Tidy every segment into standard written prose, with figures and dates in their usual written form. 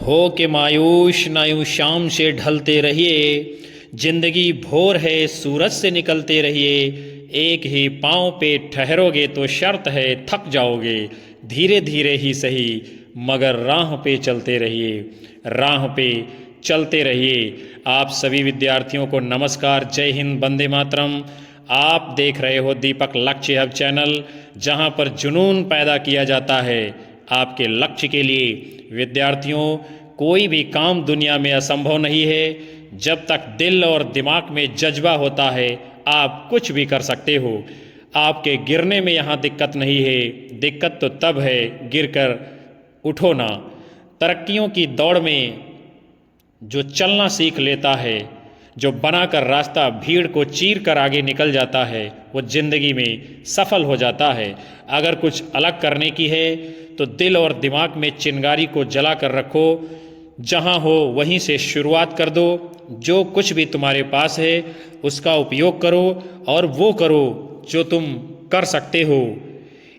हो के मायूस ना यूं शाम से ढलते रहिए, जिंदगी भोर है सूरज से निकलते रहिए। एक ही पाँव पे ठहरोगे तो शर्त है थक जाओगे, धीरे धीरे ही सही मगर राह पे चलते रहिए, राह पे चलते रहिए। आप सभी विद्यार्थियों को नमस्कार, जय हिंद, वंदे मातरम। आप देख रहे हो दीपक लक्ष्य हब चैनल, जहां पर जुनून पैदा किया जाता है आपके लक्ष्य के लिए। विद्यार्थियों, कोई भी काम दुनिया में असंभव नहीं है। जब तक दिल और दिमाग में जज्बा होता है आप कुछ भी कर सकते हो। आपके गिरने में यहाँ दिक्कत नहीं है, दिक्कत तो तब है गिरकर उठो ना। तरक्कियों की दौड़ में जो चलना सीख लेता है, जो बनाकर रास्ता भीड़ को चीर कर आगे निकल जाता है, वो जिंदगी में सफल हो जाता है। अगर कुछ अलग करने की है तो दिल और दिमाग में चिंगारी को जला कर रखो, जहाँ हो वहीं से शुरुआत कर दो। जो कुछ भी तुम्हारे पास है उसका उपयोग करो और वो करो जो तुम कर सकते हो।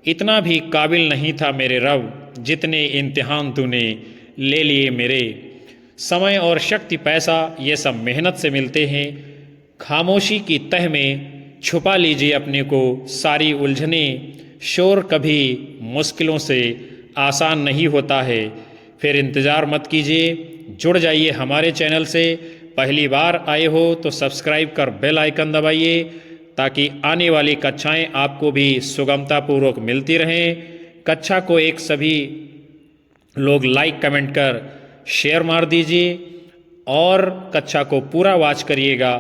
इतना भी काबिल नहीं था मेरे रब, जितने इम्तिहान तूने ले लिए मेरे। समय और शक्ति, पैसा, ये सब मेहनत से मिलते हैं। खामोशी की तह में छुपा लीजिए अपने को सारी उलझने। शोर कभी मुश्किलों से आसान नहीं होता है। फिर इंतज़ार मत कीजिए, जुड़ जाइए हमारे चैनल से। पहली बार आए हो तो सब्सक्राइब कर बेल आइकन दबाइए, ताकि आने वाली कक्षाएं आपको भी सुगमतापूर्वक मिलती रहें। कक्षा को एक सभी लोग लाइक कमेंट कर शेयर मार दीजिए और कक्षा को पूरा वॉच करिएगा।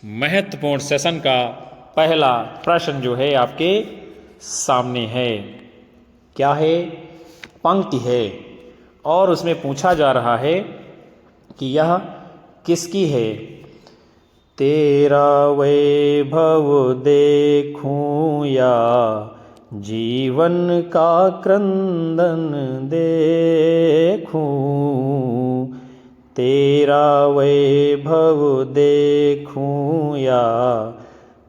महत्वपूर्ण सेशन का पहला प्रश्न जो है आपके सामने है, क्या है? पंक्ति है और उसमें पूछा जा रहा है कि यह किसकी है। तेरा वैभव देखूं या जीवन का क्रंदन देखूं, तेरा वैभव देखूं या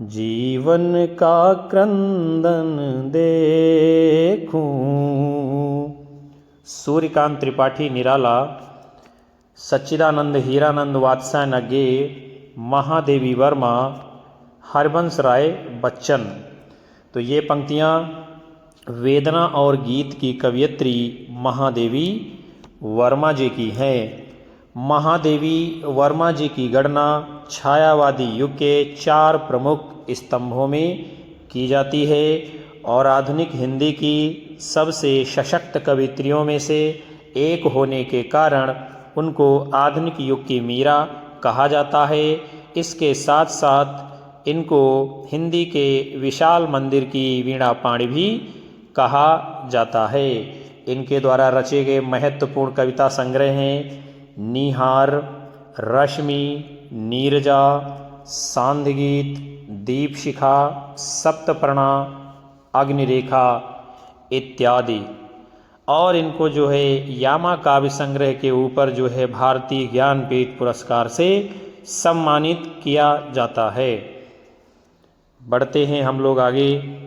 जीवन का क्रंदन देखूं। सूर्यकांत त्रिपाठी निराला, सच्चिदानंद हीरानंद वात्स्यायन अज्ञे, महादेवी वर्मा, हरबंस राय बच्चन। तो ये पंक्तियाँ वेदना और गीत की कवयित्री महादेवी वर्मा जी की हैं। महादेवी वर्मा जी की गणना छायावादी युग के 4 प्रमुख स्तंभों में की जाती है और आधुनिक हिंदी की सबसे सशक्त कवित्रियों में से एक होने के कारण उनको आधुनिक युग की मीरा कहा जाता है। इसके साथ साथ इनको हिंदी के विशाल मंदिर की वीणा पाणी भी कहा जाता है। इनके द्वारा रचे गए महत्वपूर्ण कविता संग्रह हैं निहार, रश्मि, नीरजा, सांध्य-गीत, दीपशिखा, सप्तपर्णा, अग्निरेखा इत्यादि। और इनको जो है यामा काव्य संग्रह के ऊपर जो है भारतीय ज्ञानपीठ पुरस्कार से सम्मानित किया जाता है। बढ़ते हैं हम लोग आगे।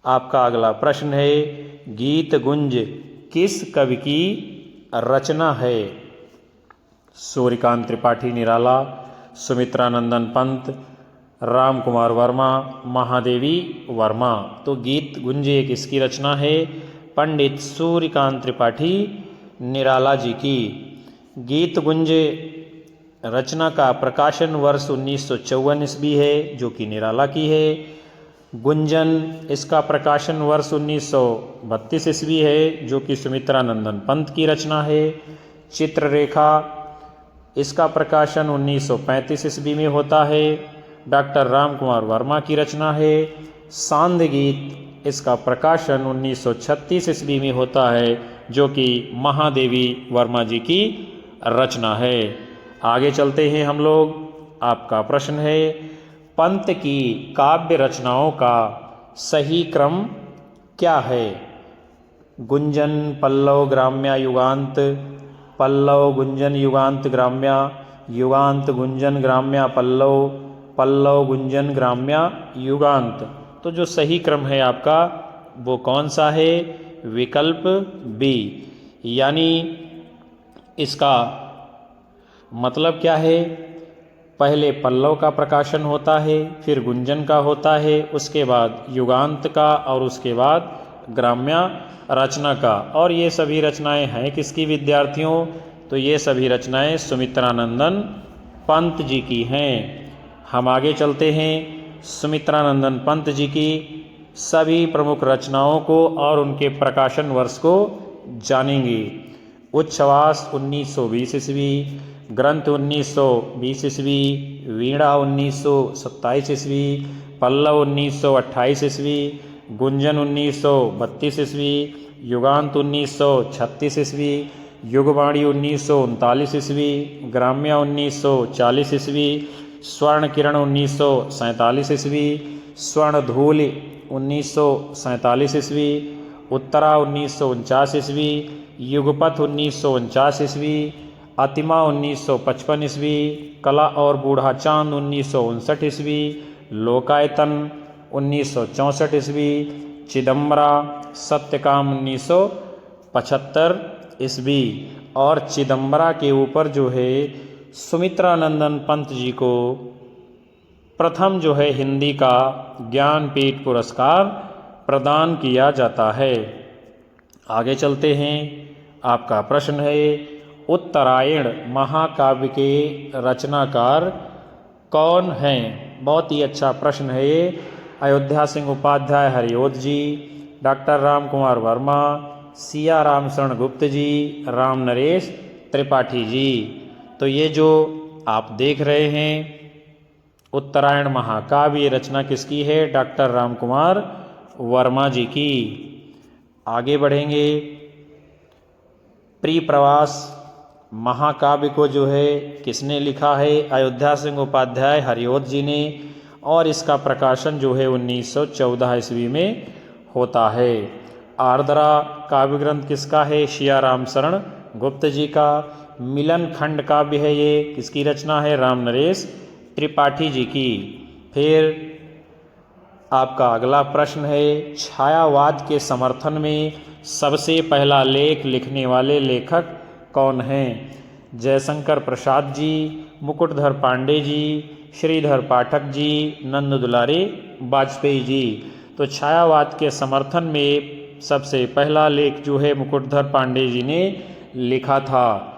आपका अगला प्रश्न है, गीत गुंज किस कवि की रचना है? सूर्यकांत त्रिपाठी निराला, सुमित्रानंदन पंत, राम कुमार वर्मा, महादेवी वर्मा। तो गीत गुंज एक इसकी रचना है पंडित सूर्यकांत त्रिपाठी निराला जी की। गीत गुंज रचना का प्रकाशन वर्ष 1954 ईस्वी है, जो कि निराला की है। गुंजन, इसका प्रकाशन वर्ष 1932 ईस्वी है, जो कि सुमित्रानंदन पंत की रचना है। चित्ररेखा, इसका प्रकाशन 1935 ईस्वी में होता है, डॉक्टर राम कुमार वर्मा की रचना है। सांध्य गीत, इसका प्रकाशन 1936 ईस्वी में होता है, जो कि महादेवी वर्मा जी की रचना है। आगे चलते हैं हम लोग। आपका प्रश्न है, पंत की काव्य रचनाओं का सही क्रम क्या है? गुंजन, पल्लव, ग्राम्या, युगांत, पल्लव, गुंजन, युगांत, ग्राम्या, युगांत, गुंजन, ग्राम्या, पल्लव, पल्लव, गुंजन, ग्राम्या, युगांत। तो जो सही क्रम है आपका वो कौन सा है? विकल्प बी, यानी इसका मतलब क्या है? पहले पल्लव का प्रकाशन होता है, फिर गुंजन का होता है, उसके बाद युगांत का और उसके बाद ग्राम्य रचना का। और ये सभी रचनाएं हैं किसकी विद्यार्थियों? तो ये सभी रचनाएं सुमित्रानंदन पंत जी की हैं। हम आगे चलते हैं। सुमित्रानंदन पंत जी की सभी प्रमुख रचनाओं को और उनके प्रकाशन वर्ष को जानेंगे। उच्छ्वास 1920 ईस्वी, ग्रंथ 1920 ईस्वी, वीणा 1927 ईस्वी, पल्लव 1928 ईस्वी, गुंजन 1932 ईस्वी, युगांत 1936 ईस्वी, युगवाणी 1939 ईस्वी, ग्राम्य 1940 ईस्वी, स्वर्ण किरण 1947 ईस्वी, स्वर्ण धूल 1947 ईस्वी, उत्तरा 1949 ईस्वी, युगपथ 1949 ईस्वी, अतिमा 1955 ईस्वी, कला और बूढ़ा चांद 1959 ईस्वी, लोकायतन 1964 ईस्वी, चिदम्बरा सत्यकाम 1975 ईस्वी। और चिदम्बरा के ऊपर जो है सुमित्रानंदन पंत जी को प्रथम जो है हिंदी का ज्ञानपीठ पुरस्कार प्रदान किया जाता है। आगे चलते हैं। आपका प्रश्न है, उत्तरायण महाकाव्य के रचनाकार कौन हैं? बहुत ही अच्छा प्रश्न है ये। अयोध्या सिंह उपाध्याय हरिओद जी, डॉक्टर राम कुमार वर्मा, सिया राम शरण गुप्त जी, राम नरेश त्रिपाठी जी। तो ये जो आप देख रहे हैं उत्तरायण महाकाव्य रचना किसकी है? डॉक्टर राम कुमार वर्मा जी की। आगे बढ़ेंगे। प्रिप्रवास महाकाव्य को जो है किसने लिखा है? अयोध्या सिंह उपाध्याय हरिओद जी ने। और इसका प्रकाशन जो है 1914 ईस्वी में होता है। आर्द्रा काव्य ग्रंथ किसका है? सिया राम शरण गुप्त जी का। मिलन खंड काव्य है ये, किसकी रचना है? राम नरेश त्रिपाठी जी की। फिर आपका अगला प्रश्न है, छायावाद के समर्थन में सबसे पहला लेख लिखने वाले लेखक कौन हैं? जयशंकर प्रसाद जी, मुकुटधर पांडे जी, श्रीधर पाठक जी, नंद दुलारी वाजपेयी जी। तो छायावाद के समर्थन में सबसे पहला लेख जो है मुकुटधर पांडे जी ने लिखा था।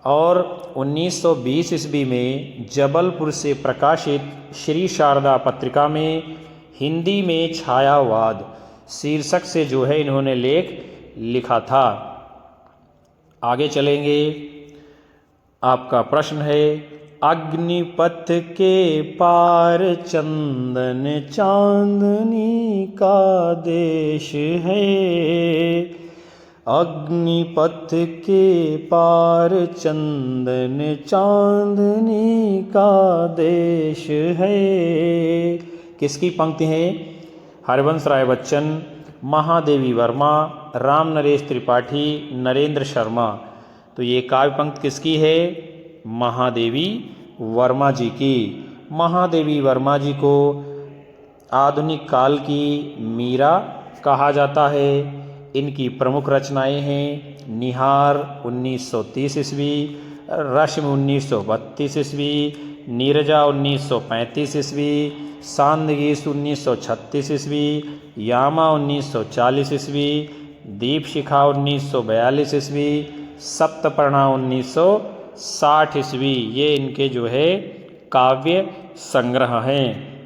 और 1920 ईस्वी में जबलपुर से प्रकाशित श्री शारदा पत्रिका में हिंदी में छायावाद शीर्षक से जो है इन्होंने लेख लिखा था। आगे चलेंगे। आपका प्रश्न है, अग्निपथ के पार चंदन चांदनी का देश है। अग्निपथ के पार चंदन चांदनी का देश है। किसकी पंक्ति है? हरिवंश राय बच्चन, महादेवी वर्मा, राम नरेश त्रिपाठी, नरेंद्र शर्मा। तो ये काव्य पंक्ति किसकी है? महादेवी वर्मा जी की। महादेवी वर्मा जी को आधुनिक काल की मीरा कहा जाता है। इनकी प्रमुख रचनाएं हैं निहार 1930 ईस्वी, रश्मि 1932 ईस्वी, नीरजा 1935 ईस्वी, सांदगीस 1936 ईस्वी, यामा 1940 ईस्वी, दीपशिखा 1942 ईस्वी, सप्तपर्णा 1960 ईस्वी। ये इनके जो है काव्य संग्रह हैं।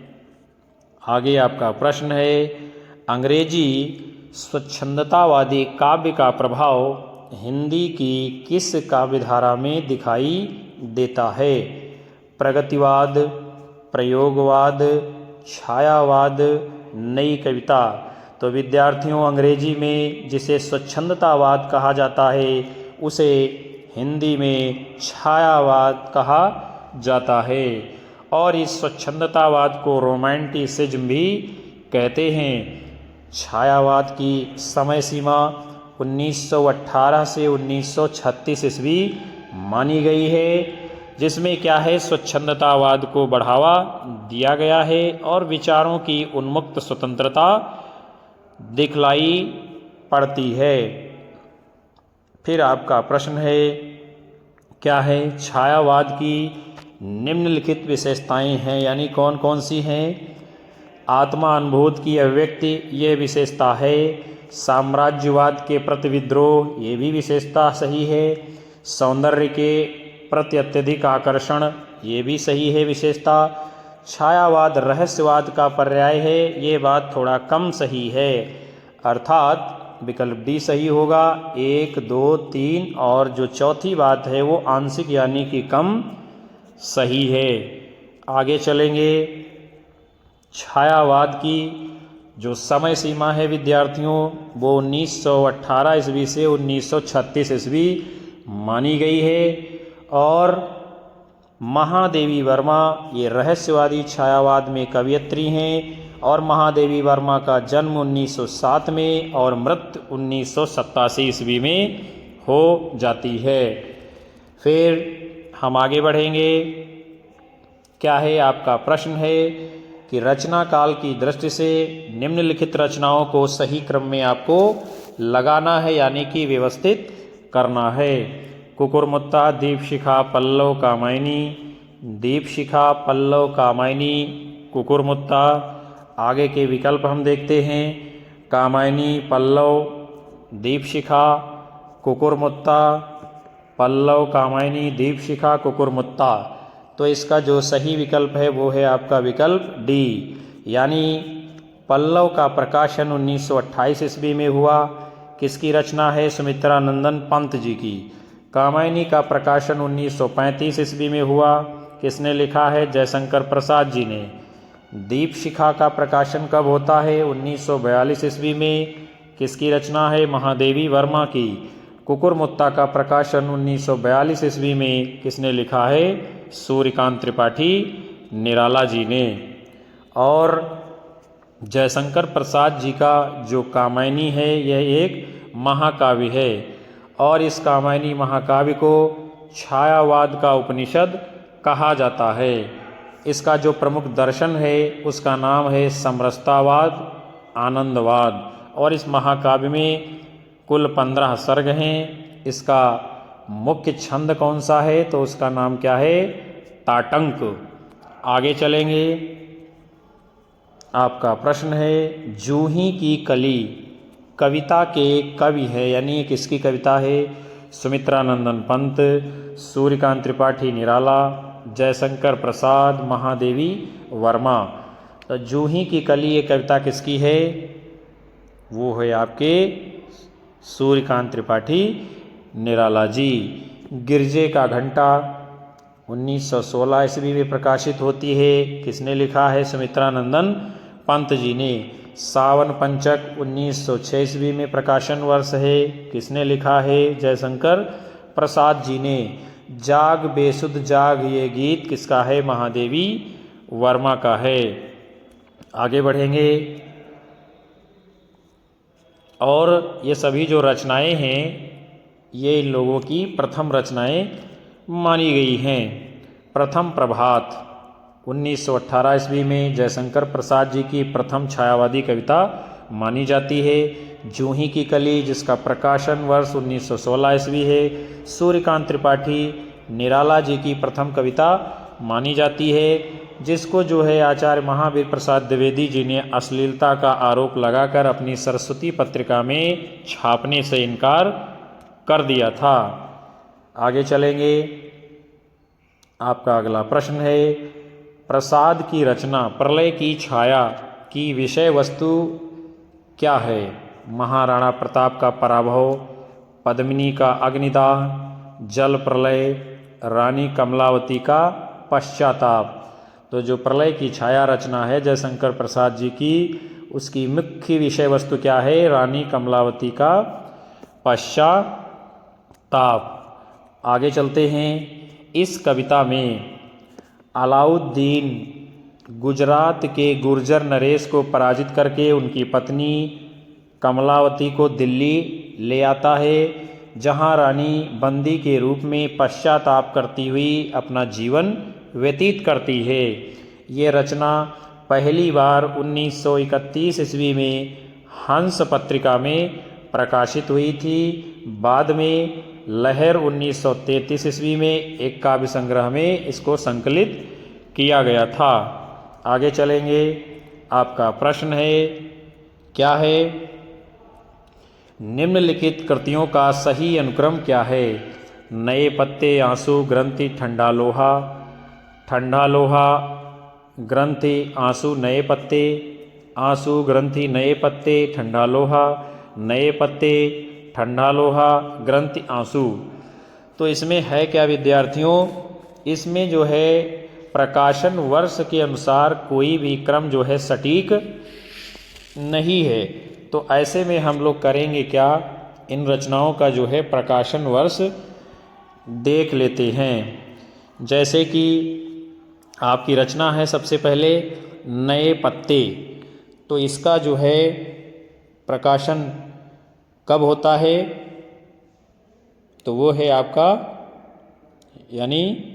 आगे आपका प्रश्न है, अंग्रेजी स्वच्छंदतावादी काव्य का प्रभाव हिंदी की किस काव्यधारा में दिखाई देता है? प्रगतिवाद, प्रयोगवाद, छायावाद, नई कविता। तो विद्यार्थियों, अंग्रेजी में जिसे स्वच्छंदतावाद कहा जाता है उसे हिंदी में छायावाद कहा जाता है। और इस स्वच्छंदतावाद को रोमांटिसिज्म भी कहते हैं। छायावाद की समय सीमा 1918 से 1936 ईस्वी मानी गई है, जिसमें क्या है, स्वच्छंदतावाद को बढ़ावा दिया गया है और विचारों की उन्मुक्त स्वतंत्रता दिखलाई पड़ती है। फिर आपका प्रश्न है, क्या है? छायावाद की निम्नलिखित विशेषताएं हैं, यानी कौन कौन सी हैं? आत्मा अनुभूत की अभिव्यक्ति, ये विशेषता है। साम्राज्यवाद के प्रति विद्रोह, ये भी विशेषता सही है। सौंदर्य के प्रति अत्यधिक आकर्षण, ये भी सही है विशेषता। छायावाद रहस्यवाद का पर्याय है, ये बात थोड़ा कम सही है, अर्थात विकल्प डी सही होगा। 1, 2, 3 और जो चौथी बात है वो आंशिक यानी कि कम सही है। आगे चलेंगे। छायावाद की जो समय सीमा है विद्यार्थियों, वो 1918 ईस्वी से 1936 ईस्वी मानी गई है। और महादेवी वर्मा ये रहस्यवादी छायावाद में कवयित्री हैं और महादेवी वर्मा का जन्म 1907 में और मृत्यु 1987 ईस्वी में हो जाती है। फिर हम आगे बढ़ेंगे। क्या है आपका प्रश्न है कि रचना काल की दृष्टि से निम्नलिखित रचनाओं को सही क्रम में आपको लगाना है, यानी कि व्यवस्थित करना है। कुकुरमुत्ता, दीपशिखा, पल्लव, कामायनी। दीपशिखा, पल्लव, कामायनी, कुकुरमुत्ता। आगे के विकल्प हम देखते हैं। कामायनी, पल्लव, दीपशिखा, कुकुरमुत्ता। पल्लव, कामायनी, दीपशिखा, कुकुरमुत्ता। तो इसका जो सही विकल्प है वो है आपका विकल्प डी, यानी पल्लव का प्रकाशन 1928 ईस्वी में हुआ। किसकी रचना है? सुमित्रानंदन पंत जी की। कामायनी का प्रकाशन 1935 ईस्वी में हुआ। किसने लिखा है? जयशंकर प्रसाद जी ने। दीपशिखा का प्रकाशन कब होता है? 1942 ईस्वी में। किसकी रचना है? महादेवी वर्मा की। कुकुरमुत्ता का प्रकाशन 1942 ईस्वी में किसने लिखा है? सूर्यकांत त्रिपाठी निराला जी ने। और जयशंकर प्रसाद जी का जो कामायनी है यह एक महाकाव्य है और इस कामायनी महाकाव्य को छायावाद का उपनिषद कहा जाता है। इसका जो प्रमुख दर्शन है उसका नाम है समरसतावाद, आनंदवाद। और इस महाकाव्य में कुल 15 सर्ग हैं। इसका मुख्य छंद कौन सा है? तो उसका नाम क्या है? ताटंक। आगे चलेंगे। आपका प्रश्न है जूही की कली कविता के कवि है, यानी किसकी कविता है? सुमित्रानंदन पंत, सूर्यकांत त्रिपाठी निराला, जयशंकर प्रसाद, महादेवी वर्मा। तो जूही की कली ये कविता किसकी है? वो है आपके सूर्यकांत त्रिपाठी निराला जी। गिरजे का घंटा 1916 ईस्वी में प्रकाशित होती है। किसने लिखा है? सुमित्रानंदन पंत जी ने। सावन पंचक 1906 ईस्वी में प्रकाशन वर्ष है। किसने लिखा है? जयशंकर प्रसाद जी ने। जाग बेसुध जाग ये गीत किसका है? महादेवी वर्मा का है। आगे बढ़ेंगे। और ये सभी जो रचनाएं हैं ये इन लोगों की प्रथम रचनाएं मानी गई हैं। प्रथम प्रभात 1918 ईस्वी में जयशंकर प्रसाद जी की प्रथम छायावादी कविता मानी जाती है। जूही की कली जिसका प्रकाशन वर्ष 1916 ईस्वी है, सूर्यकांत त्रिपाठी निराला जी की प्रथम कविता मानी जाती है, जिसको जो है आचार्य महावीर प्रसाद द्विवेदी जी ने अश्लीलता का आरोप लगाकर अपनी सरस्वती पत्रिका में छापने से इनकार कर दिया था। आगे चलेंगे। आपका अगला प्रश्न है प्रसाद की रचना प्रलय की छाया की विषय वस्तु क्या है? महाराणा प्रताप का पराभव, पद्मिनी का अग्निदाह, जल प्रलय, रानी कमलावती का पश्चाताप। तो जो प्रलय की छाया रचना है जयशंकर प्रसाद जी की, उसकी मुख्य विषय वस्तु क्या है? रानी कमलावती का पश्चाताप। आगे चलते हैं। इस कविता में अलाउद्दीन गुजरात के गुर्जर नरेश को पराजित करके उनकी पत्नी कमलावती को दिल्ली ले आता है, जहां रानी बंदी के रूप में पश्चाताप करती हुई अपना जीवन व्यतीत करती है। ये रचना पहली बार 1931 ईस्वी में हंस पत्रिका में प्रकाशित हुई थी। बाद में लहर 1933 ईस्वी में एक काव्य संग्रह में इसको संकलित किया गया था। आगे चलेंगे। आपका प्रश्न है, क्या है? निम्नलिखित कृतियों का सही अनुक्रम क्या है? नए पत्ते, आंसू, ग्रंथि, ठंडा लोहा। ठंडा लोहा, ग्रंथि, आंसू, नए पत्ते। आंसू, ग्रंथि, नए पत्ते, ठंडा लोहा, नए पत्ते, ठंडा लोहा, ग्रंथि, आंसू। तो इसमें है क्या विद्यार्थियों? इसमें जो है प्रकाशन वर्ष के अनुसार कोई भी क्रम जो है सटीक नहीं है। तो ऐसे में हम लोग करेंगे क्या? इन रचनाओं का जो है प्रकाशन वर्ष देख लेते हैं। जैसे कि आपकी रचना है सबसे पहले नए पत्ते, तो इसका जो है प्रकाशन कब होता है? तो वो है आपका यानी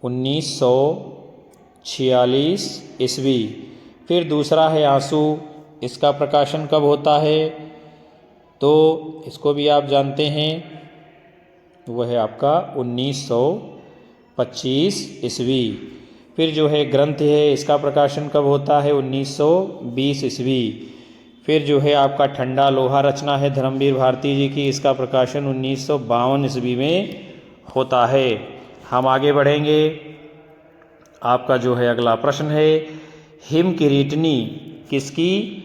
1946 ईस्वी। फिर दूसरा है आंसू, इसका प्रकाशन कब होता है? तो इसको भी आप जानते हैं, वो है आपका 1925 ईस्वी। फिर जो है ग्रंथ है, इसका प्रकाशन कब होता है? 1920 ईस्वी। फिर जो है आपका ठंडा लोहा रचना है धर्मवीर भारती जी की, इसका प्रकाशन 1952 ईस्वी में होता है। हम आगे बढ़ेंगे। आपका जो है अगला प्रश्न है, हिम किरीटनी किसकी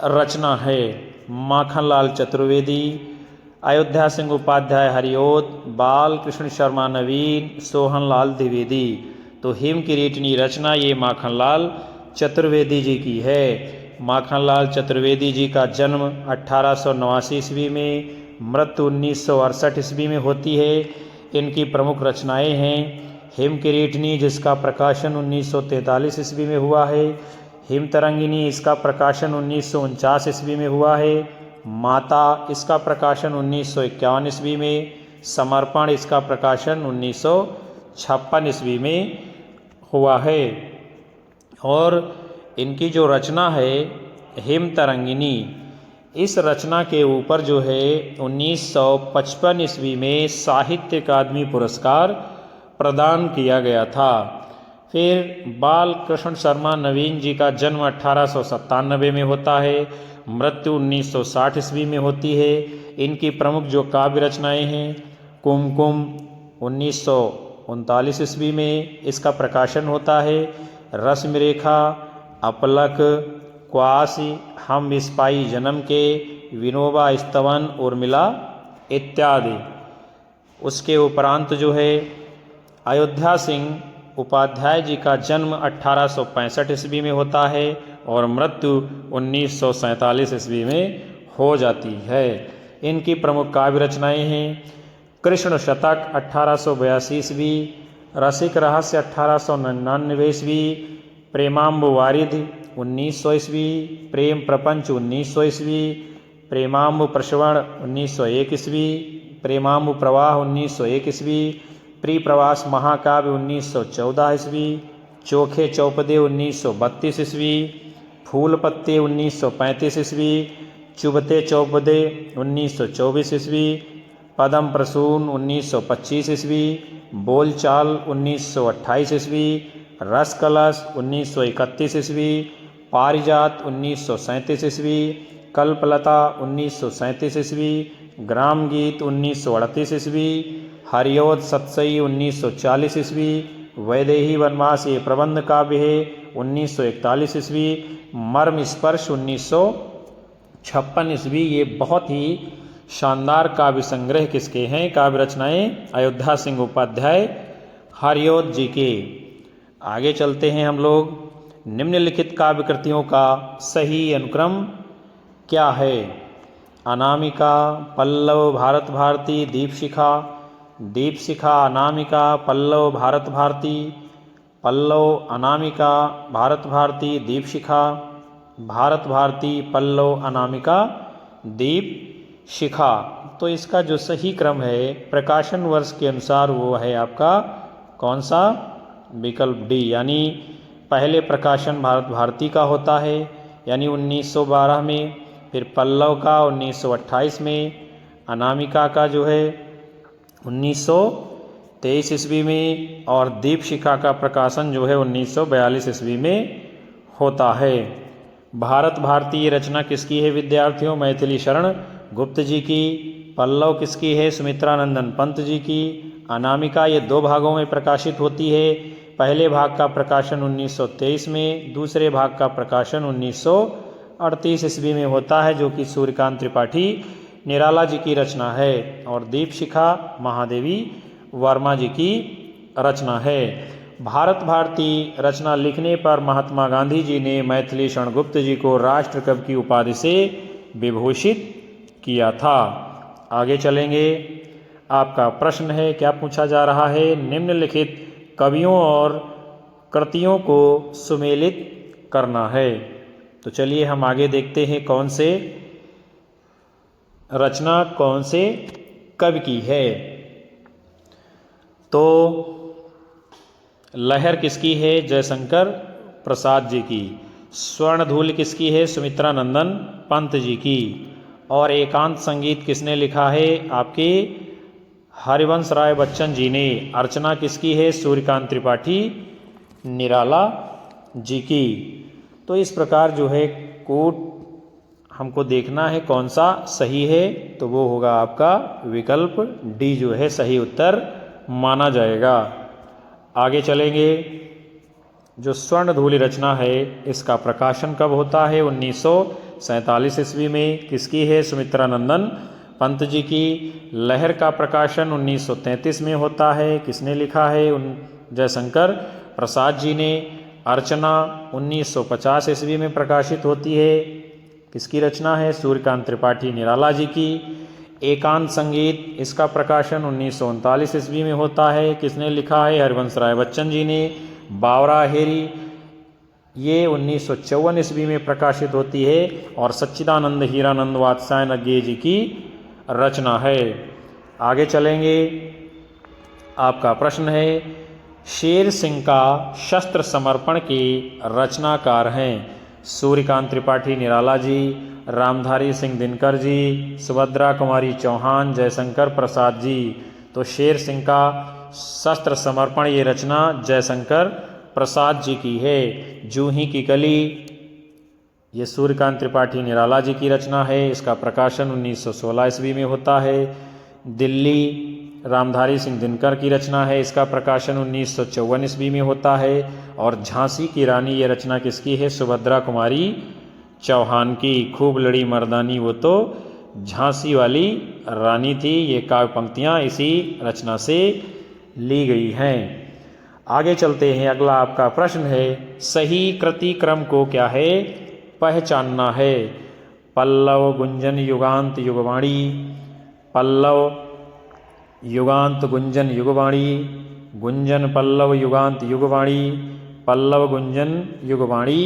रचना है? माखनलाल चतुर्वेदी, अयोध्या सिंह उपाध्याय हरिओद, बाल कृष्ण शर्मा नवीन, सोहनलाल द्विवेदी। तो हिम किरीटनी रचना ये माखनलाल चतुर्वेदी जी की है। माखनलाल चतुर्वेदी जी का जन्म 1889 ईस्वी में, मृत्यु 1968 ईस्वी में होती है। इनकी प्रमुख रचनाएं हैं हिम किरीटनी, जिसका प्रकाशन 1943 ईस्वी में हुआ है। हिम तरंगिनी, इसका प्रकाशन 1949 ईस्वी में हुआ है। माता, इसका प्रकाशन 1951 ईस्वी में। समर्पण, इसका प्रकाशन 1956 ईस्वी में हुआ है। और इनकी जो रचना है हिम तरंगिनी, इस रचना के ऊपर जो है 1955 ईस्वी में साहित्य अकादमी पुरस्कार प्रदान किया गया था। फिर बाल कृष्ण शर्मा नवीन जी का जन्म 1897 में होता है, मृत्यु 1960 ईस्वी में होती है। इनकी प्रमुख जो काव्य रचनाएं हैं, कुमकुम 1939 ईस्वी में इसका प्रकाशन होता है। रश्मिरेखा, अपलक, क्वासी, हम विस्पाई जन्म के, विनोबा स्तवन, उर्मिला इत्यादि। उसके उपरांत जो है अयोध्या सिंह उपाध्याय जी का जन्म 1865 ईस्वी में होता है और मृत्यु 1947 ईस्वी में हो जाती है। इनकी प्रमुख काव्य रचनाएं हैं कृष्ण शतक 1882 ईस्वी, रसिक रहस्य 1899 ईस्वी, प्रेमाम्बु वारिध 1900 ईस्वी, प्रेम प्रपंच 1900 ईस्वी, प्रेमाम्बु प्रश्रवण 1901 ईस्वी, प्रेमाम्बु प्रवाह 1901 ईस्वी, प्रिप्रवास महाकाव्य 1914 ईस्वी, चोखे चौपदे 1932 ईस्वी, फूल पत्ते 1935 ईस्वी, चुभते चौपदे 1924 ईस्वी, पदम प्रसून 1925 ईस्वी, बोलचाल 1928 ईस्वी, रस कलश 1931 ईस्वी, पारिजात 1937 ईस्वी, कल्पलता 1937 ईस्वी, ग्राम गीत 1938 ईस्वी, हरिओद सतसई 1940 ईस्वी, वैदेही वनवास ये प्रबंध काव्य है 1941 ईस्वी, मर्म स्पर्श 1956 ईस्वी। ये बहुत ही शानदार काव्य संग्रह किसके हैं? काव्य रचनाएं अयोध्या सिंह उपाध्याय हरिओद जी के। आगे चलते हैं हम लोग। निम्नलिखित काव्य कृतियों का सही अनुक्रम क्या है? अनामिका, पल्लव, भारत भारती, दीपशिखा। दीपशिखा, अनामिका, पल्लव, भारत भारती, पल्लव, अनामिका, भारत भारती, दीपशिखा, भारत भारती, पल्लव, अनामिका, दीपशिखा। तो इसका जो सही क्रम है प्रकाशन वर्ष के अनुसार वो है आपका कौन सा? विकल्प डी, यानी पहले प्रकाशन भारत भारती का होता है यानी 1912 में, फिर पल्लव का 1928 में, अनामिका का जो है 1923 ईस्वी में, और दीप शिखा का प्रकाशन जो है 1942 ईस्वी में होता है। भारत भारती ये रचना किसकी है विद्यार्थियों? मैथिली शरण गुप्त जी की। पल्लव किसकी है? सुमित्रानंदन पंत जी की। अनामिका ये 2 भागों में प्रकाशित होती है। पहले भाग का प्रकाशन 1923 में, दूसरे भाग का प्रकाशन 1938 ईस्वी में होता है, जो कि सूर्यकांत त्रिपाठी निराला जी की रचना है। और दीप शिखा महादेवी वर्मा जी की रचना है। भारत भारती रचना लिखने पर महात्मा गांधी जी ने मैथिली शरण गुप्त जी को राष्ट्र कवि की उपाधि से विभूषित किया था। आगे चलेंगे। आपका प्रश्न है, क्या पूछा जा रहा है? निम्नलिखित कवियों और कृतियों को सुमेलित करना है। तो चलिए हम आगे देखते हैं कौन से रचना कौन से कवि की है। तो लहर किसकी है? जयशंकर प्रसाद जी की। स्वर्णधूल किसकी है? सुमित्रानंदन पंत जी की। और एकांत संगीत किसने लिखा है? आपके हरिवंश राय बच्चन जी ने। अर्चना किसकी है? सूर्यकांत त्रिपाठी निराला जी की। तो इस प्रकार जो है कोट हमको देखना है कौन सा सही है, तो वो होगा आपका विकल्प डी जो है सही उत्तर माना जाएगा। आगे चलेंगे। जो स्वर्णधूलि रचना है इसका प्रकाशन कब होता है? 1947 ईस्वी में। किसकी है? सुमित्रानंदन पंत जी की। लहर का प्रकाशन 1933 में होता है। किसने लिखा है? जयशंकर प्रसाद जी ने। अर्चना 1950 ईस्वी में प्रकाशित होती है। किसकी रचना है? सूर्यकांत त्रिपाठी निराला जी की। एकांत संगीत इसका प्रकाशन 1939 ईस्वी में होता है। किसने लिखा है? हरिवंश राय बच्चन जी ने। बावरा हेरी ये 1954 ईस्वी में प्रकाशित होती है और सच्चिदानंद हीरानंद वात्स्यायन अज्ञेय जी की रचना है। आगे चलेंगे। आपका प्रश्न है, शेर सिंह का शस्त्र समर्पण के रचनाकार हैं? सूर्यकांत त्रिपाठी निराला जी, रामधारी सिंह दिनकर जी, सुभद्रा कुमारी चौहान, जयशंकर प्रसाद जी। तो शेर सिंह का शस्त्र समर्पण ये रचना जयशंकर प्रसाद जी की है। जूही की कली ये सूर्यकांत त्रिपाठी निराला जी की रचना है। इसका प्रकाशन 1916 ईस्वी में होता है। दिल्ली रामधारी सिंह दिनकर की रचना है। इसका प्रकाशन 1954 ईस्वी में होता है। और झांसी की रानी ये रचना किसकी है? सुभद्रा कुमारी चौहान की। खूब लड़ी मर्दानी वो तो झांसी वाली रानी थी। ये काव्य पंक्तियाँ इसी रचना से ली गई हैं। आगे चलते हैं। अगला आपका प्रश्न है, सही कृति क्रम को क्या है? पहचानना है। पल्लव गुंजन युगांत युगवाणी, पल्लव युगांत गुंजन युगवाणी, गुंजन पल्लव युगांत युगवाणी, पल्लव गुंजन युगवाणी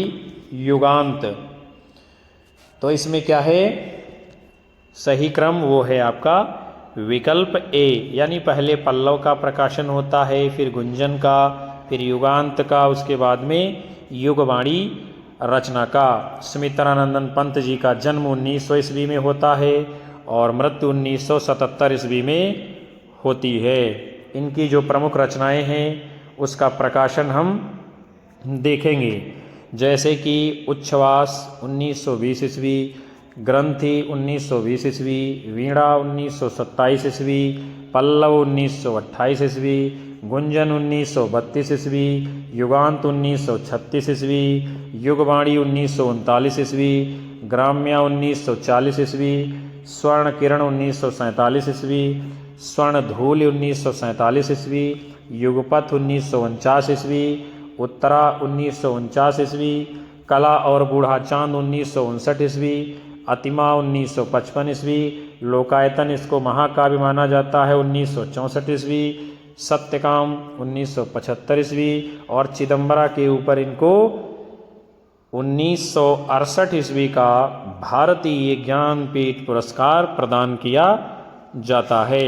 युगांत। तो इसमें क्या है सही क्रम? वो है आपका विकल्प ए, यानी पहले पल्लव का प्रकाशन होता है, फिर गुंजन का, फिर युगांत का, उसके बाद में युगवाणी रचना का। सुमित्रानंदन पंत जी का जन्म 1900 ईस्वी में होता है और मृत्यु 1977 ईस्वी में होती है। इनकी जो प्रमुख रचनाएं हैं उसका प्रकाशन हम देखेंगे, जैसे कि उच्छ्वास 1920 ईस्वी, ग्रंथि 1920 ईस्वी, वीणा 1927 ईस्वी, पल्लव 1928 ईस्वी, गुंजन 1932 ईस्वी, युगांत 1936 ईस्वी, युगवाणी 1939 ईस्वी, ग्राम्या 1940 ईस्वी, स्वर्ण किरण 1947 ईस्वी, स्वर्ण धूल 1947 ईस्वी, युगपथ 1949 ईस्वी, उत्तरा 1949 ईस्वी, कला और बूढ़ा चांद 1959 ईस्वी, अतिमा 1955 ईस्वी, लोकायतन इसको महाकाव्य माना जाता है 1964 ईस्वी, सत्यकाम 1975 ईस्वी और चिदम्बरा के ऊपर इनको 1968 ईस्वी का भारतीय ज्ञानपीठ पुरस्कार प्रदान किया जाता है।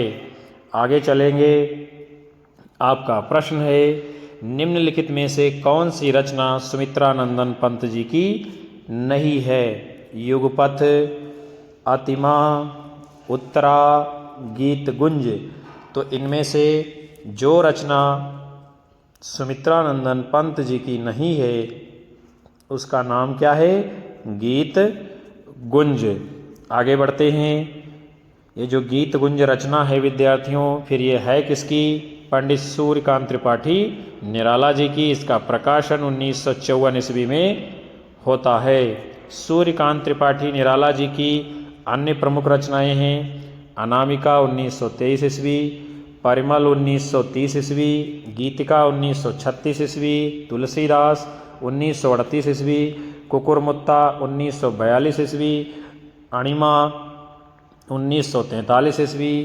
आगे चलेंगे। आपका प्रश्न है, निम्नलिखित में से कौन सी रचना सुमित्रानंदन पंत जी की नहीं है? युगपथ, अतिमा, उत्तरा, गीत गुंज। तो इनमें से जो रचना सुमित्रानंदन पंत जी की नहीं है उसका नाम क्या है? गीत गुंज। आगे बढ़ते हैं। ये जो गीत गुंज रचना है विद्यार्थियों, फिर ये है किसकी? पंडित सूर्यकांत त्रिपाठी निराला जी की। इसका प्रकाशन 1954 ईस्वी में होता है। सूर्यकांत त्रिपाठी निराला जी की अन्य प्रमुख रचनाएं हैं अनामिका 1923 ईस्वी, परिमल 1930 ईस्वी, गीतिका 1936 ईस्वी, तुलसीदास 1938 ईस्वी, कुकुरमुत्ता 1942 ईस्वी, अणिमा 1943 ईस्वी,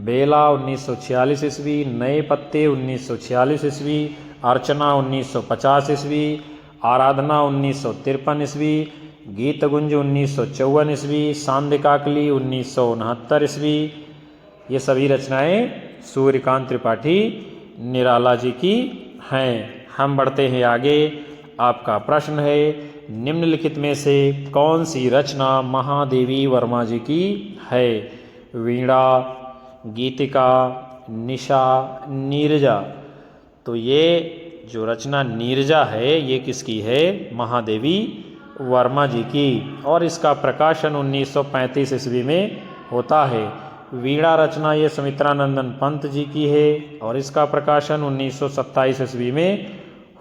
बेला 1946 ईस्वी, नए पत्ते 1946 ईस्वी, अर्चना 1950 ईस्वी, आराधना 1953 ईस्वी, गीतगुंज 1954 ईस्वी, सांध्यकाकली 1969 ईस्वी। ये सभी रचनाएं सूर्यकांत त्रिपाठी निराला जी की हैं। हम बढ़ते हैं आगे। आपका प्रश्न है निम्नलिखित में से कौन सी रचना महादेवी वर्मा जी की है? वीणा, गीतिका, निशा, नीरजा। तो ये जो रचना नीरजा है ये किसकी है? महादेवी वर्मा जी की, और इसका प्रकाशन 1935 ईस्वी में होता है। वीणा रचना ये सुमित्रानंदन पंत जी की है और इसका प्रकाशन 1927 ईस्वी में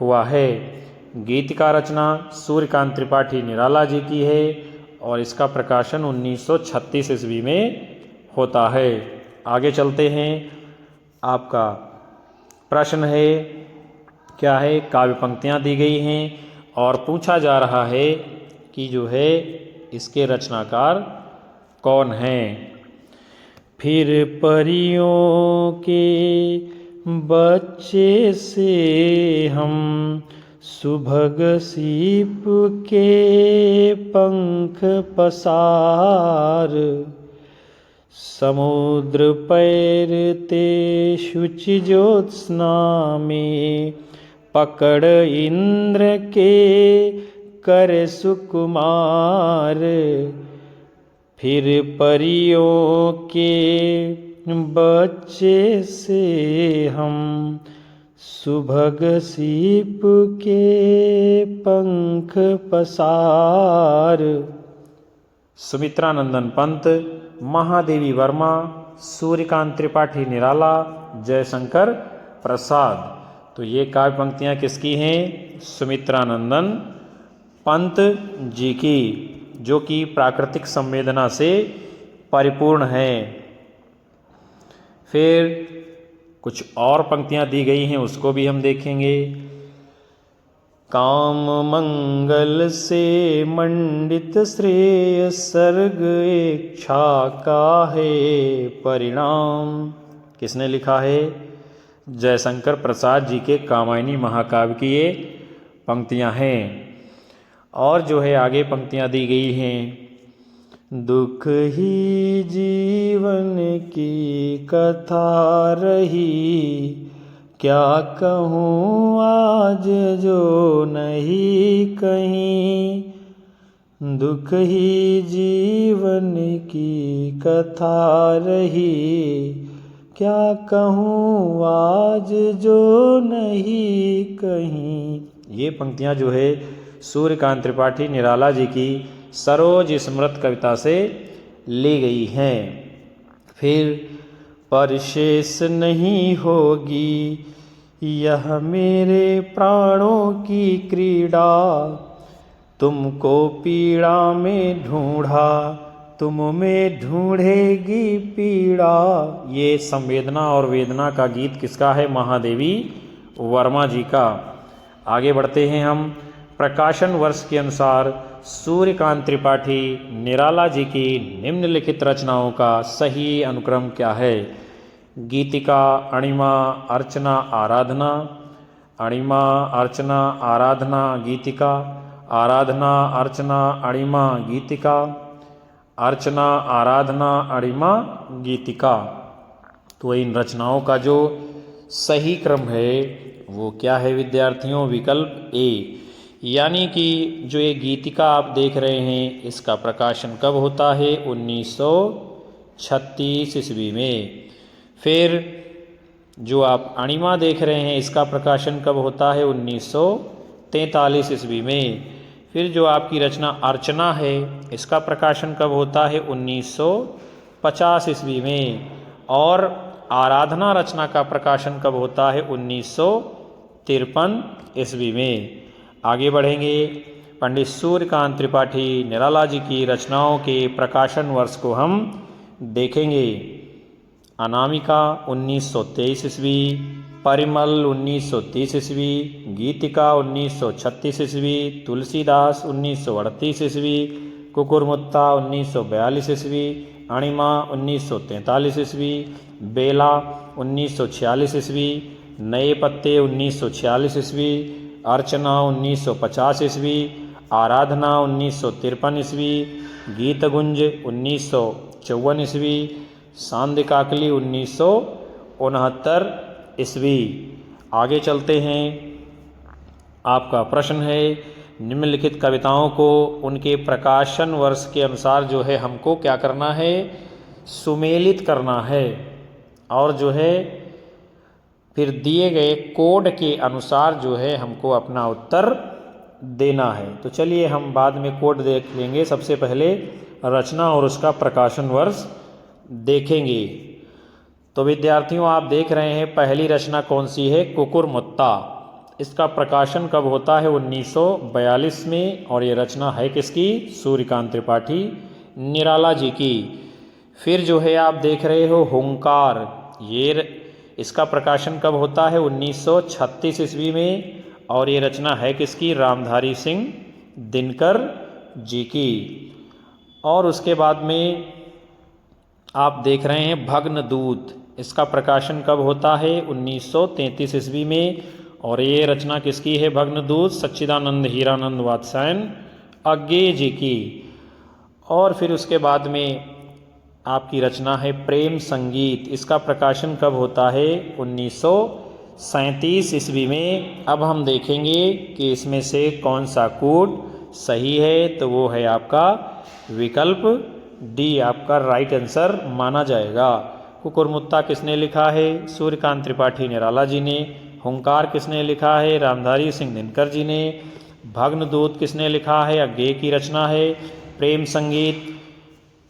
हुआ है। गीतिका रचना सूर्यकांत त्रिपाठी निराला जी की है और इसका प्रकाशन 1936 ईस्वी में होता है। आगे चलते हैं। आपका प्रश्न है क्या है? काव्य पंक्तियाँ दी गई हैं और पूछा जा रहा है कि जो है इसके रचनाकार कौन हैं? फिर परियों के बच्चे से हम सुभग सीप के पंख पसार, समुद्र पैरते शुचि ज्योत्स्ना में पकड़ इंद्र के कर सुकुमार। फिर परियों के बच्चे से हम सुभग सीप के पंख पसार। सुमित्रानंदन पंत, महादेवी वर्मा, सूर्यकांत त्रिपाठी निराला, जयशंकर प्रसाद। तो ये काव्य पंक्तियाँ किसकी हैं? सुमित्रानंदन पंत जी की, जो कि प्राकृतिक संवेदना से परिपूर्ण हैं। फिर कुछ और पंक्तियाँ दी गई हैं उसको भी हम देखेंगे। काम मंगल से मंडित श्रेय सर्ग इच्छा का है परिणाम। किसने लिखा है? जयशंकर प्रसाद जी के कामायनी महाकाव्य की ये पंक्तियाँ हैं। और जो है आगे पंक्तियाँ दी गई हैं। दुख ही जीवन की कथा रही, क्या कहूँ आज जो नहीं कहीं। दुख ही जीवन की कथा रही, क्या कहूँ आज जो नहीं कहीं। ये पंक्तियाँ जो है सूर्यकांत त्रिपाठी निराला जी की सरोज स्मृत कविता से ली गई हैं। फिर परशेष नहीं होगी यह मेरे प्राणों की क्रीड़ा, तुमको पीड़ा में ढूंढा तुम में ढूंढेगी पीड़ा। ये संवेदना और वेदना का गीत किसका है? महादेवी वर्मा जी का। आगे बढ़ते हैं हम। प्रकाशन वर्ष के अनुसार सूर्यकांत त्रिपाठी निराला जी की निम्नलिखित रचनाओं का सही अनुक्रम क्या है? गीतिका, अणिमा, अर्चना, आराधना। अणिमा, अर्चना, आराधना, गीतिका। आराधना, अर्चना, अणिमा, गीतिका। अर्चना, आराधना, अणिमा, गीतिका। तो इन रचनाओं का जो सही क्रम है वो क्या है विद्यार्थियों? विकल्प ए। यानी कि जो ये गीतिका आप देख रहे हैं इसका प्रकाशन कब होता है? 1936 ईस्वी में। फिर जो आप अणिमा देख रहे हैं इसका प्रकाशन कब होता है? 1943 ईस्वी में। फिर जो आपकी रचना अर्चना है इसका प्रकाशन कब होता है? 1950 ईस्वी में। और आराधना रचना का प्रकाशन कब होता है? 1953 ईस्वी में। आगे बढ़ेंगे। पंडित सूर्यकांत त्रिपाठी निराला जी की रचनाओं के प्रकाशन वर्ष को हम देखेंगे। अनामिका 1923 ईस्वी, परिमल 1930 ईस्वी, गीतिका 1936 ईस्वी, तुलसीदास 1938 ईस्वी, कुकुरमुत्ता 1942 ईस्वी, अणिमा 1943 ईस्वी, बेला 1946 ईस्वी, नए पत्ते 1946 ईस्वी, अर्चना 1950 ईस्वी, आराधना 1953 ईस्वी, गीतगुंज 1954 ईस्वी, सांदकाकली 1969 ईस्वी। आगे चलते हैं। आपका प्रश्न है निम्नलिखित कविताओं को उनके प्रकाशन वर्ष के अनुसार जो है हमको क्या करना है? सुमेलित करना है। और जो है फिर दिए गए कोड के अनुसार जो है हमको अपना उत्तर देना है। तो चलिए हम बाद में कोड देख लेंगे, सबसे पहले रचना और उसका प्रकाशन वर्ष देखेंगे। तो विद्यार्थियों आप देख रहे हैं पहली रचना कौन सी है? कुकुरमुत्ता। इसका प्रकाशन कब होता है? 1942 में। और ये रचना है किसकी? सूर्यकांत त्रिपाठी निराला जी की। फिर जो है आप देख रहे हो हुंकार, इसका प्रकाशन कब होता है? 1936 ईस्वी में। और ये रचना है किसकी? रामधारी सिंह दिनकर जी की। और उसके बाद में आप देख रहे हैं भग्नदूत, इसका प्रकाशन कब होता है? 1933 ईस्वी में। और ये रचना किसकी है? भग्नदूत सच्चिदानंद हीरानंद वात्स्यायन अज्ञे जी की। और फिर उसके बाद में आपकी रचना है प्रेम संगीत, इसका प्रकाशन कब होता है? 1937 ईस्वी में। अब हम देखेंगे कि इसमें से कौन सा कोड सही है। तो वो है आपका विकल्प डी, आपका राइट आंसर माना जाएगा। कुकुरमुत्ता किसने लिखा है? सूर्यकांत त्रिपाठी निराला जी ने। हुंकार किसने लिखा है? रामधारी सिंह दिनकर जी ने। भग्नदूत किसने लिखा है? अज्ञे की रचना है। प्रेम संगीत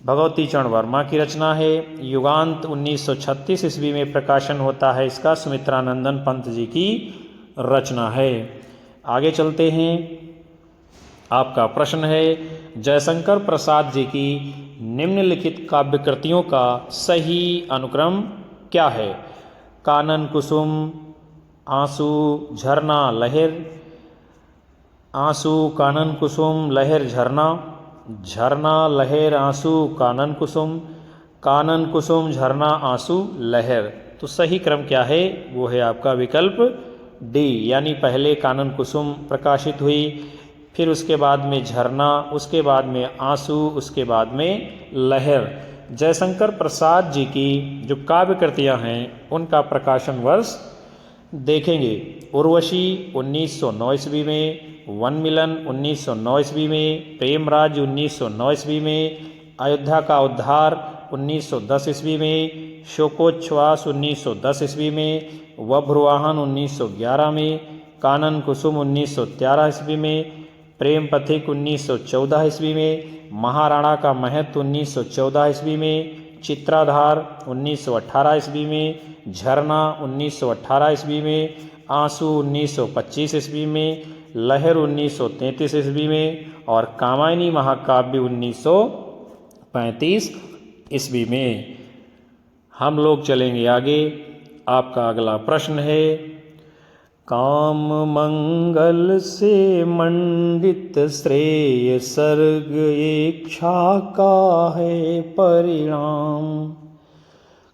भगवती चरण वर्मा की रचना है। युगांत 1936 ईस्वी में प्रकाशन होता है इसका, सुमित्रानंदन पंत जी की रचना है। आगे चलते हैं। आपका प्रश्न है जयशंकर प्रसाद जी की निम्नलिखित काव्य कृतियों का सही अनुक्रम क्या है? कानन कुसुम, आंसू, झरना, लहर। आंसू, कानन कुसुम, लहर, झरना। झरना, लहर, आंसू, कानन कुसुम। कानन कुसुम, झरना, आंसू, लहर। तो सही क्रम क्या है? वो है आपका विकल्प डी, यानी पहले कानन कुसुम प्रकाशित हुई, फिर उसके बाद में झरना, उसके बाद में आंसू, उसके बाद में लहर। जयशंकर प्रसाद जी की जो काव्य कृतियाँ हैं उनका प्रकाशन वर्ष देखेंगे। उर्वशी 1909 ईस्वी में, वन मिलन 1909 ईस्वी में, प्रेमराज 1909 ईस्वी में, अयोध्या का उद्धार 1910 ईस्वी में, शोकोच्छ्वास 1910 ईस्वी में, वभ्रुवाहन 1911 में, कानन कुसुम 1913 ईस्वी में, प्रेम पथिक 1914 ईस्वी में, महाराणा का महत्व 1914 ईस्वी में, चित्राधार 1918 ईस्वी में, झरना 1918 ईस्वी में, आंसू 1925 ईस्वी में, लहर 1933 ईस्वी में और कामायनी महाकाव्य 1935 ईस्वी में। हम लोग चलेंगे आगे। आपका अगला प्रश्न है काम मंगल से मंडित श्रेय सर्ग इच्छा का है परिणाम।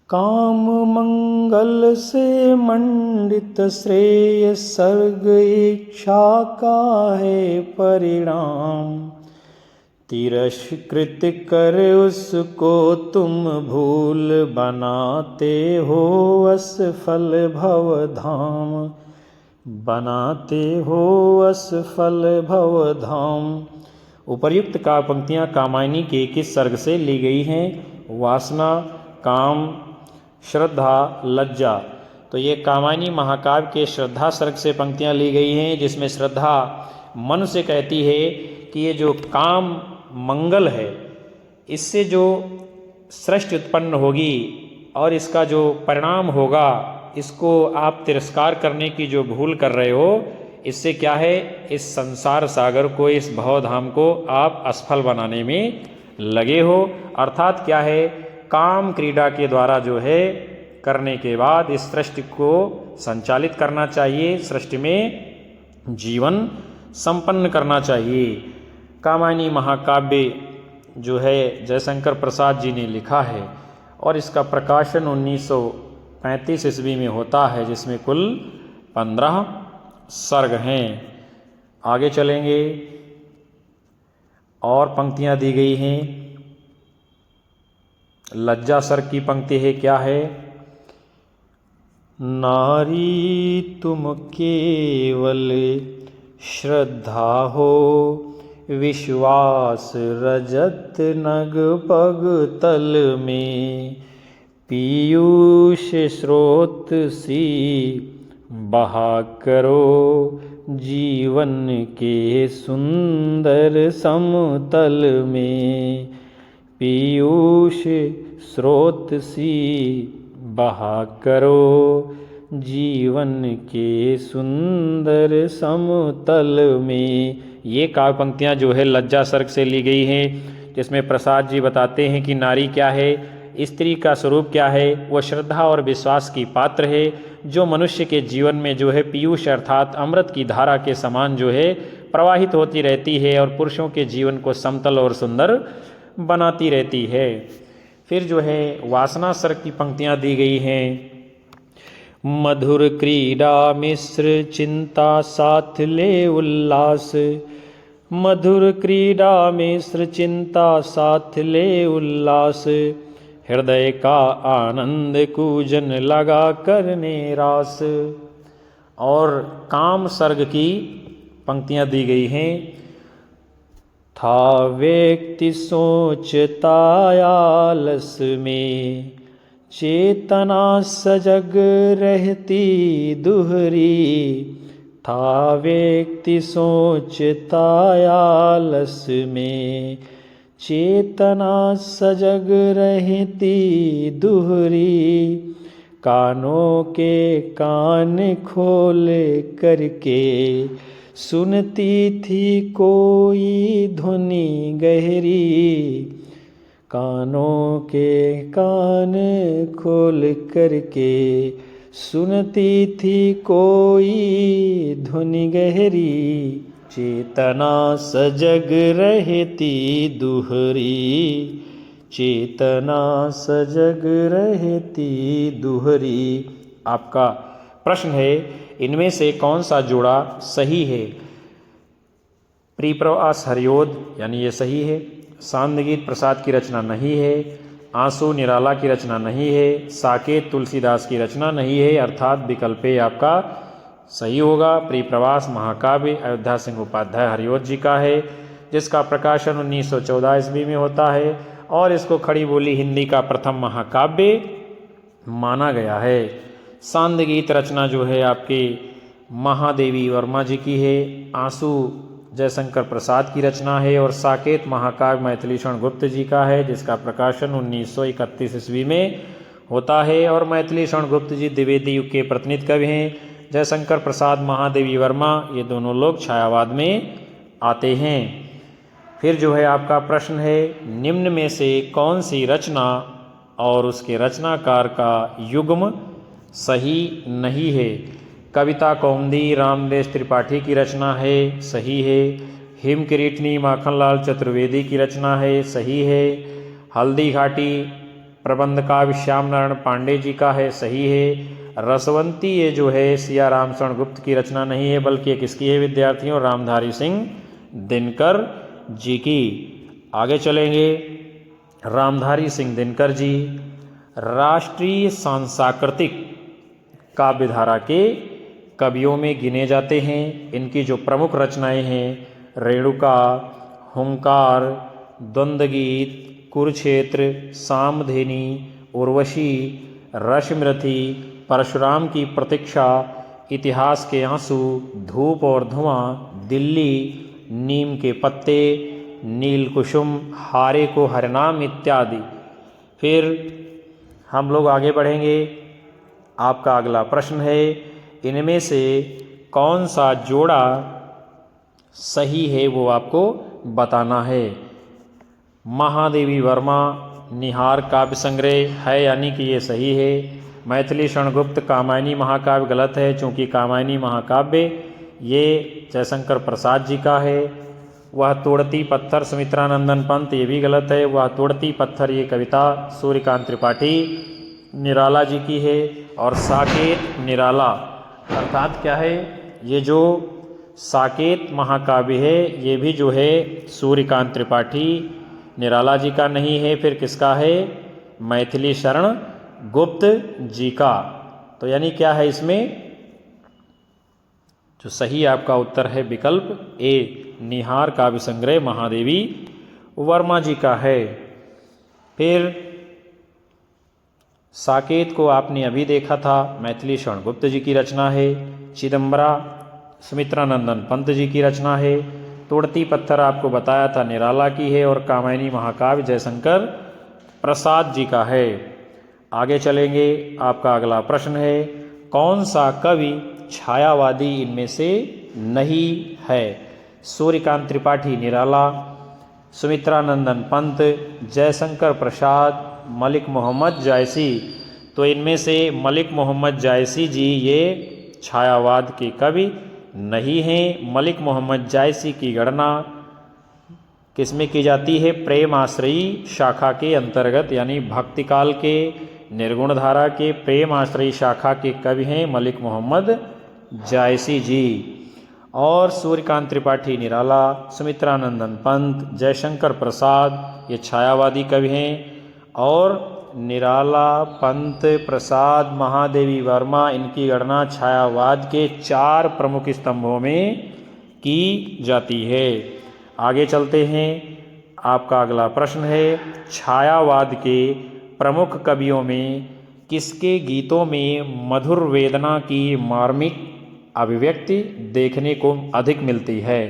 काम मंगल से मंडित श्रेय सर्ग इच्छा का है परिणाम। तिरस्कृत कर उसको तुम भूल बनाते हो असफल भवधाम। बनाते हो असफल भवधाम। उपर्युक्त का पंक्तियाँ कामायनी के किस सर्ग से ली गई हैं? वासना, काम, श्रद्धा, लज्जा। तो ये कामायनी महाकाव्य के श्रद्धा सर्ग से पंक्तियाँ ली गई हैं, जिसमें श्रद्धा मन से कहती है कि ये जो काम मंगल है, इससे जो सृष्टि उत्पन्न होगी और इसका जो परिणाम होगा, इसको आप तिरस्कार करने की जो भूल कर रहे हो, इससे क्या है, इस संसार सागर को, इस भवधाम को आप असफल बनाने में लगे हो। अर्थात क्या है, काम क्रीड़ा के द्वारा जो है करने के बाद इस सृष्टि को संचालित करना चाहिए, सृष्टि में जीवन संपन्न करना चाहिए। कामायनी महाकाव्य जो है जयशंकर प्रसाद जी ने लिखा है और इसका प्रकाशन 1935 ईस्वी में होता है, जिसमें कुल 15 सर्ग हैं। आगे चलेंगे और पंक्तियां दी गई हैं। लज्जा सर्ग की पंक्ति है, क्या है, नारी तुम केवल श्रद्धा हो, विश्वास रजत नग पग तल में, पीयूष स्रोत सी बहा करो, जीवन के सुंदर समतल में, पीयूष स्रोत सी बहा करो, जीवन के सुंदर समतल में। ये काव्य पंक्तियाँ जो है लज्जा सर्ग से ली गई हैं, जिसमें प्रसाद जी बताते हैं कि नारी क्या है, स्त्री का स्वरूप क्या है, वो श्रद्धा और विश्वास की पात्र है, जो मनुष्य के जीवन में जो है पीयूष अर्थात अमृत की धारा के समान जो है प्रवाहित होती रहती है और पुरुषों के जीवन को समतल और सुंदर बनाती रहती है। फिर जो है वासना सर्ग की पंक्तियाँ दी गई हैं। मधुर क्रीड़ा मिश्र चिंता साथ ले उल्लास, मधुर क्रीड़ा मिश्र चिंता साथ ले उल्लास, हृदय का आनंद कूजन लगा करने रास। और काम सर्ग की पंक्तियाँ दी गई हैं। था व्यक्ति सोचता आलस में, चेतना सजग रहती दुहरी, था व्यक्ति सोचता आलस में, चेतना सजग रहती दुहरी, कानों के कान खोल करके सुनती थी कोई ध्वनि गहरी, कानों के कान खोल करके सुनती थी कोई ध्वनि गहरी, चेतना सजग रहती दुहरी, चेतना सजग रहती दुहरी। आपका प्रश्न है, इनमें से कौन सा जोड़ा सही है? प्रिप्रवास हरियोद यानी ये सही है, सांदगीत प्रसाद की रचना नहीं है, आंसू निराला की रचना नहीं है, साकेत तुलसीदास की रचना नहीं है, अर्थात विकल्प ए आपका सही होगा। प्रिप्रवास महाकाव्य अयोध्या सिंह उपाध्याय हरियोद जी का है, जिसका प्रकाशन 1914 ईस्वी में होता है और इसको खड़ी बोली हिंदी का प्रथम महाकाव्य माना गया है। सांदगीत रचना जो है आपके महादेवी वर्मा जी की है, आंसू जयशंकर प्रसाद की रचना है और साकेत महाकाव्य मैथिलीषण गुप्त जी का है, जिसका प्रकाशन 1931 ईस्वी में होता है। और मैथिलीषण गुप्त जी द्विवेदी युग के प्रतिनिधि कवि हैं। जयशंकर प्रसाद महादेवी वर्मा ये दोनों लोग छायावाद में आते हैं। फिर जो है आपका प्रश्न है, निम्न में से कौन सी रचना और उसके रचनाकार का युग्म सही नहीं है? कविता कौमुदी रामदेव त्रिपाठी की रचना है, सही है। हिम किरीटनी माखनलाल चतुर्वेदी की रचना है, सही है। हल्दी घाटी प्रबंध काव्य श्याम नारायण पांडे जी का है, सही है। रसवंती ये जो है सिया रामशरण गुप्त की रचना नहीं है, बल्कि किसकी है विद्यार्थियों? रामधारी सिंह दिनकर जी की। आगे चलेंगे। रामधारी सिंह दिनकर जी राष्ट्रीय सांस्कृतिक काव्यधारा के कवियों में गिने जाते हैं। इनकी जो प्रमुख रचनाएं हैं, रेणुका, हुंकार, द्वंद्वगीत, कुरुक्षेत्र, सामधेनी, उर्वशी, रश्मिरथी, परशुराम की प्रतीक्षा, इतिहास के आंसू, धूप और धुआं, दिल्ली, नीम के पत्ते, नील कुसुम, हारे को हरनाम इत्यादि। फिर हम लोग आगे बढ़ेंगे। आपका अगला प्रश्न है, इनमें से कौन सा जोड़ा सही है वो आपको बताना है। महादेवी वर्मा निहार काव्य संग्रह है, यानी कि ये सही है। मैथिली शरणगुप्त कामायनी महाकाव्य गलत है, चूँकि कामायनी महाकाव्य ये जयशंकर प्रसाद जी का है। वह तोड़ती पत्थर सुमित्रानंदन पंत, ये भी गलत है। वह तोड़ती पत्थर ये कविता सूर्यकांत त्रिपाठी निराला जी की है। और साकेत निराला अर्थात क्या है, ये जो साकेत महाकाव्य है ये भी जो है सूर्यकांत त्रिपाठी निराला जी का नहीं है, फिर किसका है, मैथिली शरण गुप्त जी का। तो यानी क्या है, इसमें जो सही आपका उत्तर है विकल्प ए, निहार काव्य संग्रह महादेवी वर्मा जी का है। फिर साकेत को आपने अभी देखा था, मैथिली शरण गुप्त जी की रचना है। चिदम्बरा सुमित्रानंदन पंत जी की रचना है। तोड़ती पत्थर आपको बताया था निराला की है। और कामायनी महाकाव्य जयशंकर प्रसाद जी का है। आगे चलेंगे। आपका अगला प्रश्न है, कौन सा कवि छायावादी इनमें से नहीं है। सूर्यकांत त्रिपाठी निराला, सुमित्रानंदन पंत, जयशंकर प्रसाद, मलिक मोहम्मद जायसी। तो इनमें से मलिक मोहम्मद जायसी जी ये छायावाद के कवि नहीं हैं। मलिक मोहम्मद जायसी की गणना किसमें की जाती है, प्रेम आश्रयी शाखा के अंतर्गत, यानी भक्तिकाल के निर्गुण धारा के प्रेम आश्रयी शाखा के कवि हैं मलिक मोहम्मद जायसी जी। और सूर्यकांत त्रिपाठी निराला, सुमित्रानंदन पंत, जयशंकर प्रसाद ये छायावादी कवि हैं। और निराला, पंत, प्रसाद, महादेवी वर्मा, इनकी गणना छायावाद के 4 प्रमुख स्तंभों में की जाती है। आगे चलते हैं। आपका अगला प्रश्न है, छायावाद के प्रमुख कवियों में किसके गीतों में मधुर वेदना की मार्मिक अभिव्यक्ति देखने को अधिक मिलती है।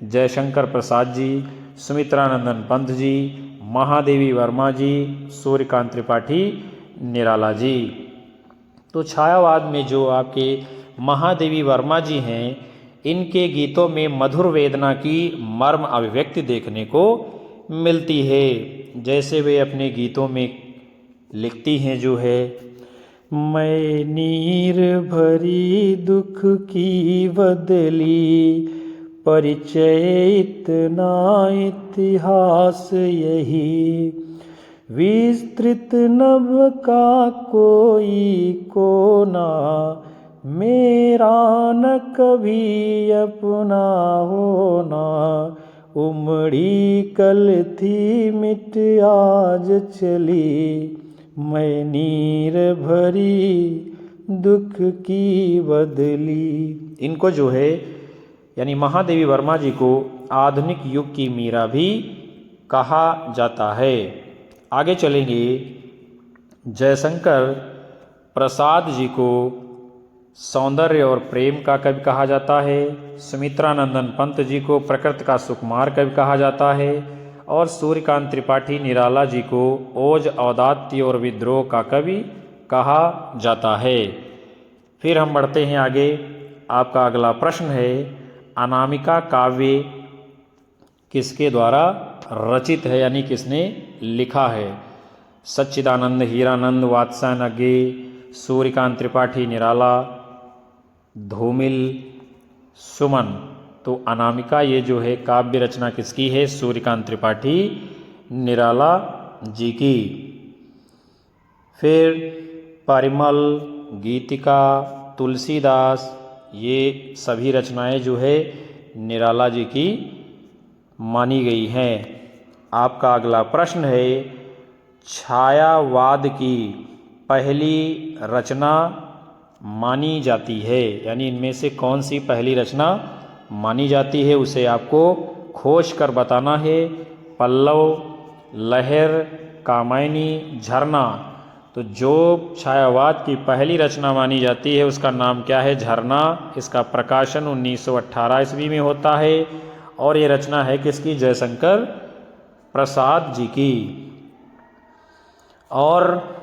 जयशंकर प्रसाद जी, सुमित्रानंदन पंत जी, महादेवी वर्मा जी, सूर्यकांत त्रिपाठी निराला जी। तो छायावाद में जो आपके महादेवी वर्मा जी हैं, इनके गीतों में मधुर वेदना की मर्म अभिव्यक्ति देखने को मिलती है। जैसे वे अपने गीतों में लिखती हैं जो है, मैं नीर भरी दुख की बदली, परिचय इतना इतिहास यही, विस्तृत नभ का कोई कोना, मेरा न कभी अपना होना, उमड़ी कल थी मिट आज चली, मैं नीर भरी दुख की बदली। इनको जो है यानी महादेवी वर्मा जी को आधुनिक युग की मीरा भी कहा जाता है। आगे चलेंगे। जयशंकर प्रसाद जी को सौंदर्य और प्रेम का कवि कहा जाता है। सुमित्रानंदन पंत जी को प्रकृति का सुकुमार कवि कहा जाता है। और सूर्यकांत त्रिपाठी निराला जी को ओज, औदात्य और विद्रोह का कवि कहा जाता है। फिर हम बढ़ते हैं आगे। आपका अगला प्रश्न है, अनामिका काव्य किसके द्वारा रचित है, यानी किसने लिखा है। सच्चिदानंद हीरानंद वात्स्यायन अज्ञे, सूर्यकांत त्रिपाठी निराला, धूमिल, सुमन। तो अनामिका ये जो है काव्य रचना किसकी है, सूर्यकांत त्रिपाठी निराला जी की। फिर परिमल, गीतिका, तुलसीदास ये सभी रचनाएं जो है निराला जी की मानी गई हैं। आपका अगला प्रश्न है, छायावाद की पहली रचना मानी जाती है, यानी इनमें से कौन सी पहली रचना मानी जाती है उसे आपको खोज कर बताना है। पल्लव, लहर, कामायनी, झरना। तो जो छायावाद की पहली रचना मानी जाती है उसका नाम क्या है? झरना। इसका प्रकाशन 1918 ईस्वी में होता है और ये रचना है किसकी? जयशंकर प्रसाद जी की। और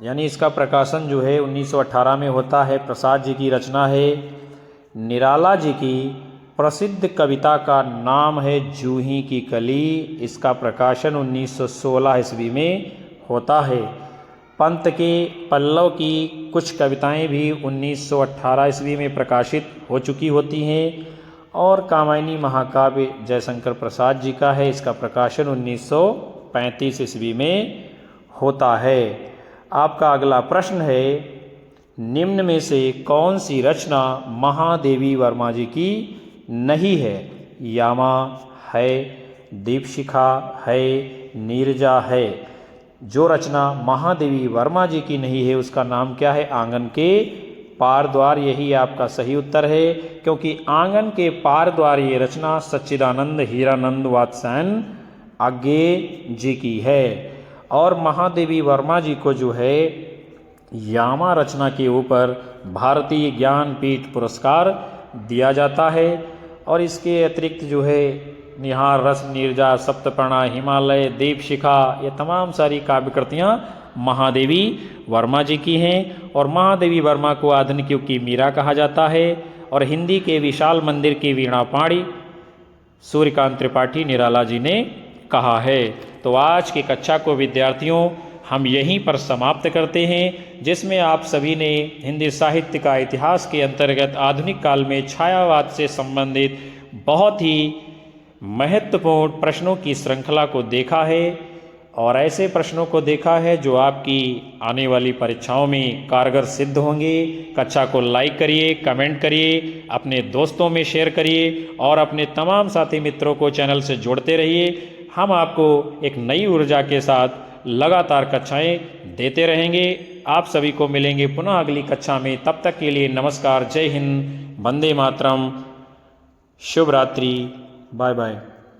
यानी इसका प्रकाशन जो है 1918 में होता है। प्रसाद जी की रचना है। निराला जी की प्रसिद्ध कविता का नाम है जूही की कली। इसका प्रकाशन 1916 ईस्वी में होता है। पंत के पल्लव की कुछ कविताएं भी 1918 ईस्वी में प्रकाशित हो चुकी होती हैं। और कामायनी महाकाव्य जयशंकर प्रसाद जी का है। इसका प्रकाशन 1935 ईस्वी में होता है। आपका अगला प्रश्न है, निम्न में से कौन सी रचना महादेवी वर्मा जी की नहीं है? यामा है, दीपशिखा है, नीरजा है। जो रचना महादेवी वर्मा जी की नहीं है उसका नाम क्या है? आंगन के पार द्वार। यही आपका सही उत्तर है, क्योंकि आंगन के पार द्वार ये रचना सच्चिदानंद हीरानंद वात्स्यायन आज्ञे जी की है। और महादेवी वर्मा जी को जो है यामा रचना के ऊपर भारतीय ज्ञानपीठ पुरस्कार दिया जाता है। और इसके अतिरिक्त जो है निहार रस, नीरजा, सप्तपर्णा, हिमालय, दीपशिखा, ये तमाम सारी काव्य कृतियाँ महादेवी वर्मा जी की हैं। और महादेवी वर्मा को आधुनिक युग की मीरा कहा जाता है। और हिंदी के विशाल मंदिर की वीणा पाणी सूर्यकांत त्रिपाठी निराला जी ने कहा है। तो आज की कक्षा को विद्यार्थियों हम यहीं पर समाप्त करते हैं, जिसमें आप सभी ने हिंदी साहित्य का इतिहास के अंतर्गत आधुनिक काल में छायावाद से संबंधित बहुत ही महत्वपूर्ण प्रश्नों की श्रृंखला को देखा है। और ऐसे प्रश्नों को देखा है जो आपकी आने वाली परीक्षाओं में कारगर सिद्ध होंगे। कक्षा को लाइक करिए, कमेंट करिए, अपने दोस्तों में शेयर करिए और अपने तमाम साथी मित्रों को चैनल से जोड़ते रहिए। हम आपको एक नई ऊर्जा के साथ लगातार कक्षाएं देते रहेंगे। आप सभी को मिलेंगे पुनः अगली कक्षा में। तब तक के लिए नमस्कार, जय हिंद, वंदे मातरम, शुभ रात्रि, बाय बाय।